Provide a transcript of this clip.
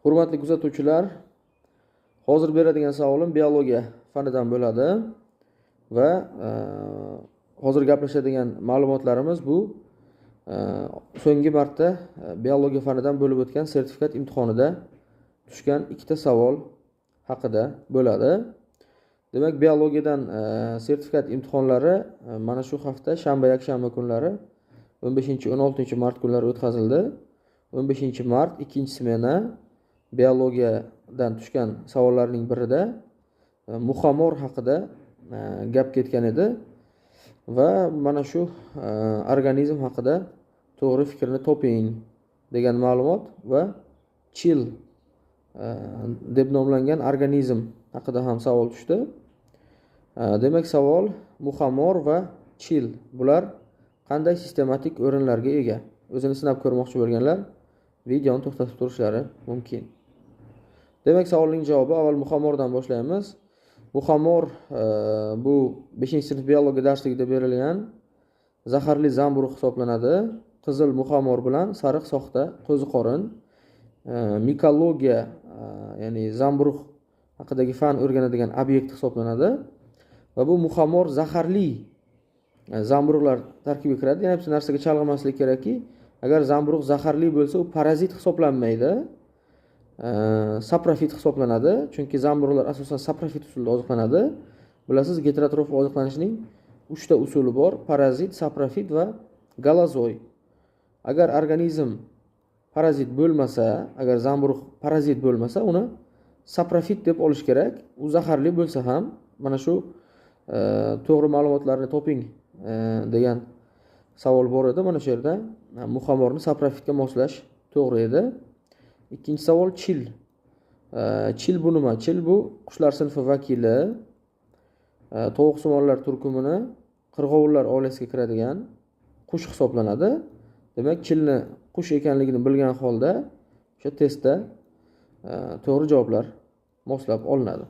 Hurmatli kuzatuvchilar, hozir beradigan savolim biologiya fanidan bo'ladi va hozir gaplashadigan ma'lumotlarimiz bu so'nggi marta biologiya fanidan bo'lib o'tgan sertifikat imtihonida tushgan ikkita savol haqida bo'ladi. Demak, biologiyadan sertifikat imtihonlari mana shu hafta shanba, yakshanba kunlari 15-16 mart kunlari o'tkazildi. 15 mart ikkinchi smena biologiyadan tushgan savollarning birida muhamor haqida gap ketgan edi va mana shu organizm haqida to'g'ri fikrni toping degan ma'lumot va chil deb nomlangan organizm haqida ham savol tushdi. Demak, savol muhamor va chil bular qanday sistematik o'rinlarga ega? O'zini sinab ko'rmoqchi bo'lganlar videoni to'xtatib turishlari mumkin. Demak, savolning javobi avval muhamordan boshlaymiz. Muhamor bu 5-sinf biologiya darsligida berilgan zaharli zamburug' hisoblanadi. Qizil muhamor bilan sariq soxta qo'ziqorin. Mikologiya, ya'ni zamburug' haqidagi fan o'rganadigan obyekt hisoblanadi va bu muhamor zaharli zamburug'lar tarkibiga kiradi. Yana bir narsaga chalg'imaslik kerakki, agar zamburug' zaharli bo'lsa, u parazit hisoblanmaydi. Saprofit hisoblanadi. Chunki zamburug'lar asosan saprofit usulida oziqlanadi. Bilasiz, heterotrof oziqlanishning 3 ta usuli bor: parazit, saprofit va galazoy. Agar organizm parazit bo'lmasa, agar zamburug' parazit bo'lmasa, uni saprofit deb olish kerak. U zaharli bo'lsa ham mana shu to'g'ri ma'lumotlarni toping degan savol bor edi. Mana shu yerda muhamorni saprofitga moslash to'g'ri edi. Ikkinchi savol chil. Chil bu nima? Chil bu qushlar sinfi vakili, tovuqsimonlar turkumini qirg'ovullar oilasiga kiradigan qush hisoblanadi. Demak, chilni qush ekanligini bilgan holda o'sha testda to'g'ri javoblar moslab olinadi.